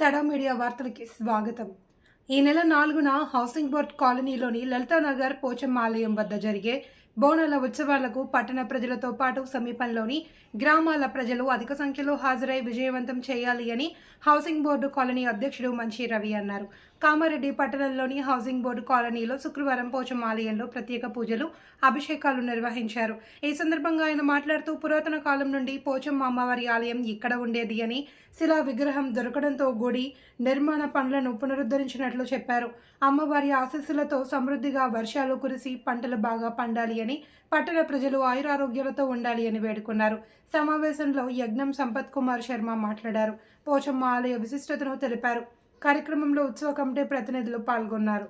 తడా media వార్తలకి స్వాగతం. ఈ నెల 4న హౌసింగ్ బోర్డ్ కాలనీలోని లలితానగర్ పోచమ్మ ఆలయం వద్ద జరిగే బోనాల ఉత్సవాలకు పట్టణ ప్రజలతో పాటు సమీపంలోని గ్రామాల ప్రజలు అధిక సంఖ్యలో హాజరై విజయవంతం చేయాలి అని హౌసింగ్ బోర్డు కాలనీ అధ్యక్షుడు మంచి రవి అన్నారు. కామారెడ్డి పట్టణంలోని హౌసింగ్ బోర్డు కాలనీలో శుక్రవారం పోచమ్మ ఆలయంలో ప్రత్యేక పూజలు, అభిషేకాలు నిర్వహించారు. ఈ సందర్భంగా ఆయన మాట్లాడుతూ పురాతన కాలం నుండి పోచమ్మ అమ్మవారి ఆలయం ఇక్కడ ఉండేది అని, శిలా విగ్రహం దొరకడంతో గుడి నిర్మాణ పనులను పునరుద్ధరించినట్లు చెప్పారు. అమ్మవారి ఆశీస్సులతో సమృద్ధిగా వర్షాలు కురిసి పంటలు బాగా పండాలి అని, పట్టణ ప్రజలు ఆయురారోగ్యాలతో ఉండాలి అని వేడుకున్నారు. సమావేశంలో యజ్ఞం సంపత్ కుమార్ శర్మ మాట్లాడారు. పోచమ్మ ఆలయ విశిష్టతను తెలిపారు. కార్యక్రమంలో ఉత్సవ కమిటీ ప్రతినిధులు పాల్గొన్నారు.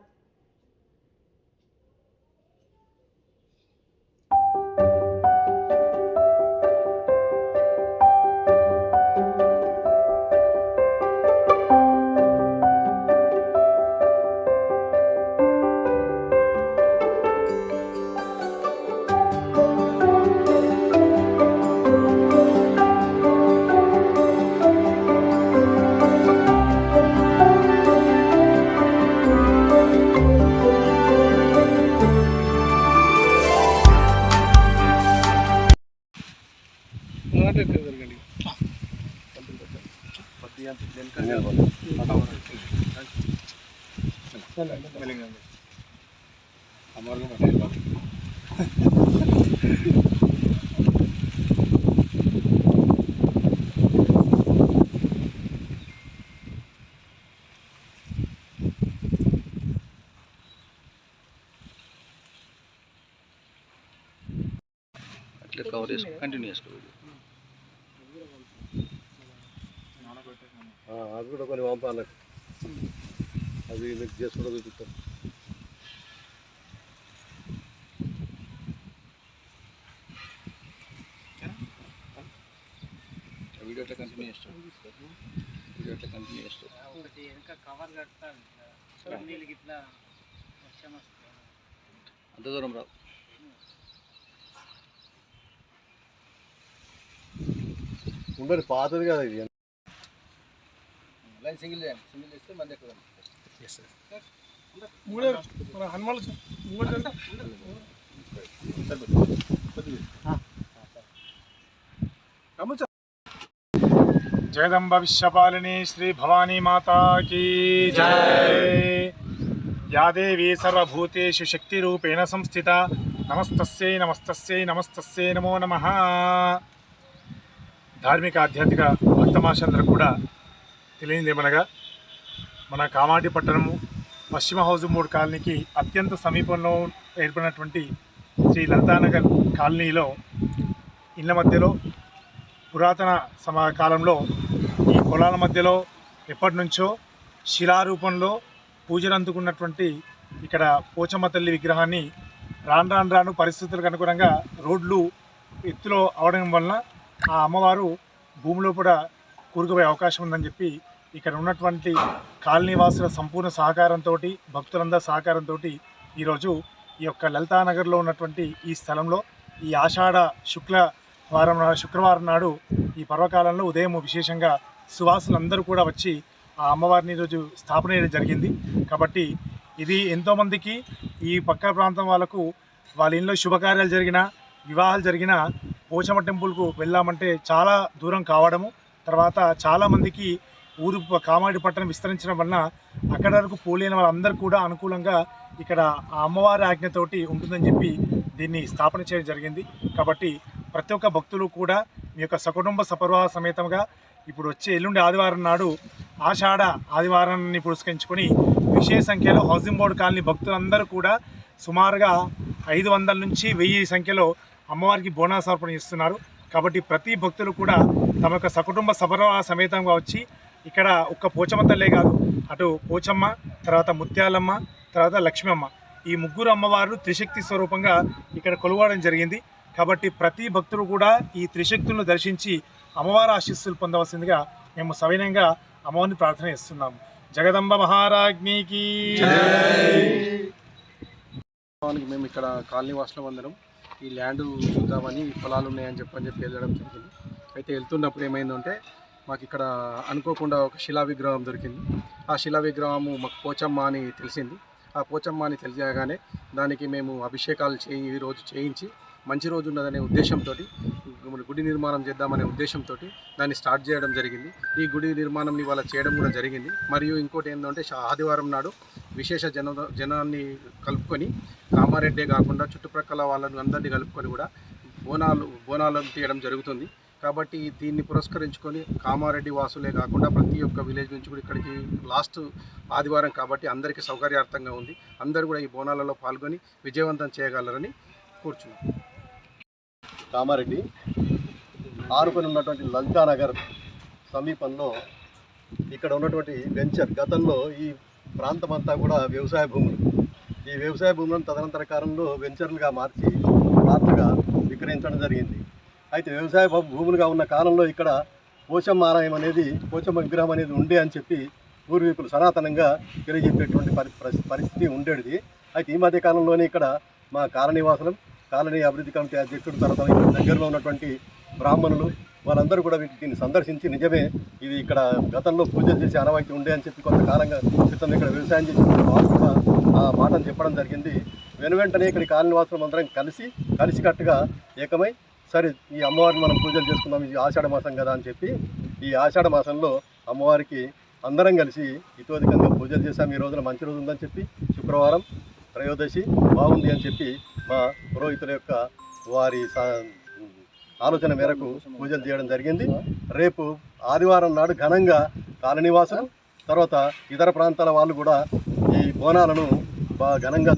కవర్ చేసి కంటిన్యూ చేసుకోవాలి. అది కూడా కొన్ని పంపాలి, అది మీకు చేసుకుంటూ చూపిస్తాం. వీడియో ఎట్లా కంటిన్యూ చేస్తాం, వీడియో ఎట్లా కంటిన్యూ చేస్తాం. ఒకటి ఇంకా కవర్ కట్టాలి, నీళ్ళకి ఇట్లా వర్షం వస్తుంది, అంత దూరం రావు. ఉండదు, పాతది కదా ఇది. లైన్ సింగిల్ చేయండి, సింగిల్ చేస్తే మంది ఎక్కువ. జగదంబ విశ్వపాలిని శ్రీ భవానీ మాతా కీ జై. యా దేవీ సర్వభూతేషు శక్తి రూపేణ సంస్థిత. నమస్తస్యై నమస్తస్యై నమస్తస్యై నమో నమః. ధార్మిక ఆధ్యాత్మిక భక్తమాషందరూ కూడా తెలియనిదేమనగా, మన కామారెడ్డి పట్టణము పశ్చిమ హౌసింగ్ బోర్డు కాలనీకి అత్యంత సమీపంలో ఏర్పడినటువంటి శ్రీ లలితానగర్ కాలనీలో ఇళ్ల మధ్యలో పురాతన కాలంలో ఈ పొలాల మధ్యలో ఎప్పటి నుంచో శిలారూపంలో పూజలు అందుకున్నటువంటి ఇక్కడ పోచమ్మ తల్లి విగ్రహాన్ని రాను పరిస్థితులకు అనుగుణంగా రోడ్లు ఎత్తులో అవడం వలన ఆ అమ్మవారు భూమిలో కూడా కూరుకుపోయే అవకాశం ఉందని చెప్పి ఇక్కడ ఉన్నటువంటి కాలనీవాసుల సంపూర్ణ సహకారంతో, భక్తులందరి సహకారంతో ఈరోజు ఈ యొక్క లలితానగర్లో ఉన్నటువంటి ఈ స్థలంలో ఈ ఆషాఢ శుక్రవారం నాడు ఈ పర్వకాలంలో ఉదయం విశేషంగా సువాసులందరూ కూడా వచ్చి ఆ అమ్మవారిని ఈరోజు స్థాపన చేయడం జరిగింది. కాబట్టి ఇది ఎంతోమందికి ఈ పక్క ప్రాంతం వాళ్ళకు వాళ్ళ ఇంట్లో శుభకార్యాలు జరిగినా, వివాహాలు జరిగినా పోచమ్మ టెంపుల్కు వెళ్ళామంటే చాలా దూరం కావడము, తర్వాత చాలామందికి ఊరు కామారెడ్డి పట్టణం విస్తరించడం వలన అక్కడ వరకు పోలేని వాళ్ళందరూ కూడా అనుకూలంగా ఇక్కడ ఆ అమ్మవారి ఆజ్ఞతోటి ఉంటుందని చెప్పి దీన్ని స్థాపన చేయడం జరిగింది. కాబట్టి ప్రతి ఒక్క భక్తులు కూడా మీ యొక్క సకుటుంబ సపరివార సమేతంగా ఇప్పుడు వచ్చే ఎల్లుండి ఆదివారం నాడు ఆషాఢ ఆదివారాన్ని పురస్కరించుకొని విశేష సంఖ్యలో హౌసింగ్ బోర్డు కాలనీ భక్తులందరూ కూడా సుమారుగా 500 నుంచి 1000 సంఖ్యలో అమ్మవారికి బోనాల సమర్పణ చేస్తున్నారు. కాబట్టి ప్రతి భక్తులు కూడా తమ యొక్క సకుటుంబ సపరివార సమేతంగా వచ్చి ఇక్కడ ఒక్క పోచమ్మ తల్లే కాదు, అటు పోచమ్మ, తర్వాత ముత్యాలమ్మ, తర్వాత లక్ష్మమ్మ, ఈ ముగ్గురు అమ్మవారు త్రిశక్తి స్వరూపంగా ఇక్కడ కొలువడం జరిగింది. కాబట్టి ప్రతి భక్తులు కూడా ఈ త్రిశక్తులను దర్శించి అమ్మవారి ఆశీస్సులు పొందవలసిందిగా మేము సవినయంగా అమ్మవారిని ప్రార్థన చేస్తున్నాము. జగదంబ మహారాజ్ఞికి మేము ఇక్కడ కాలనీ వాసులం అందరం ఈ ల్యాండ్ చూద్దామని పొలాలు ఉన్నాయని చెప్పి వెళ్ళడం జరిగింది. అయితే వెళ్తున్నప్పుడు ఏమైందంటే మాకు ఇక్కడ అనుకోకుండా ఒక శిలా విగ్రహం దొరికింది. ఆ శిలా విగ్రహము మాకు పోచమ్మ అని తెలిసింది. ఆ పోచమ్మ అని తెలియగానే దానికి మేము అభిషేకాలు ఈరోజు చేయించి మంచి రోజు ఉన్నదనే ఉద్దేశంతో గుడి నిర్మాణం చేద్దామనే ఉద్దేశంతో దాన్ని స్టార్ట్ చేయడం జరిగింది. ఈ గుడి నిర్మాణం ఇవాళ చేయడం కూడా జరిగింది. మరియు ఇంకోటి ఏంటంటే ఆదివారం నాడు విశేష జనాన్ని కలుపుకొని కామారెడ్డే కాకుండా చుట్టుప్రక్కల వాళ్ళని అందరినీ కలుపుకొని కూడా బోనాలను తీయడం జరుగుతుంది. కాబట్టి దీన్ని పురస్కరించుకొని కామారెడ్డి వాసులే కాకుండా ప్రతి ఒక్క విలేజ్ నుంచి కూడా ఇక్కడికి లాస్ట్ ఆదివారం కాబట్టి అందరికీ సౌకర్యార్థంగా ఉంది. అందరూ కూడా ఈ బోనాలలో పాల్గొని విజయవంతం చేయగలరని కూర్చున్నాం. కామారెడ్డి ఆనుకొని ఉన్నటువంటి లలితానగర్ సమీపంలో ఇక్కడ ఉన్నటువంటి వెంచర్ గతంలో ఈ ప్రాంతం అంతా కూడా వ్యవసాయ భూములు. ఈ వ్యవసాయ భూములను తదనంతర కాలంలో వెంచర్లుగా మార్చి ప్లాట్లుగా విక్రయించడం జరిగింది. అయితే వ్యవసాయ భూములుగా ఉన్న కాలంలో ఇక్కడ పోచమ్మ ఆలయం అనేది, పోచమ్మ విగ్రహం అనేది ఉండే అని చెప్పి పూర్వీకులు సనాతనంగా తెలియజెప్పేటువంటి పరిస్థితి ఉండేది. అయితే ఈ మధ్య కాలంలోనే ఇక్కడ మా కాలనీవాసులం, కాలనీ అభివృద్ధి కమిటీ అధ్యక్షుడు, తర్వాత ఇక్కడ దగ్గరలో ఉన్నటువంటి బ్రాహ్మణులు వాళ్ళందరూ కూడా దీన్ని సందర్శించి నిజమే ఇది ఇక్కడ గతంలో పూజలు చేసే ఆనవాయితీ ఉండే అని చెప్పి కొంతకాలంగా క్రితం ఇక్కడ వ్యవసాయం చేసిన వాళ్ళు కూడా ఆ మాటను చెప్పడం జరిగింది. వెనువెంటనే ఇక్కడ కాలనీవాసులం అందరం కలిసికట్టుగా ఏకమై సరే ఈ అమ్మవారిని మనం పూజలు చేసుకుందాం, ఇది ఆషాఢ మాసం కదా అని చెప్పి ఈ ఆషాఢ మాసంలో అమ్మవారికి అందరం కలిసి ఇతోధికంగా పూజలు చేశాం. ఈ రోజున మంచి రోజు ఉందని చెప్పి శుక్రవారం త్రయోదశి బాగుంది అని చెప్పి మా పురోహితుల యొక్క వారి ఆలోచన మేరకు పూజలు చేయడం జరిగింది. రేపు ఆదివారం నాడు ఘనంగా కాలనీవాసులు తర్వాత ఇతర ప్రాంతాల వాళ్ళు కూడా ఈ బోనాలను బాగా ఘనంగా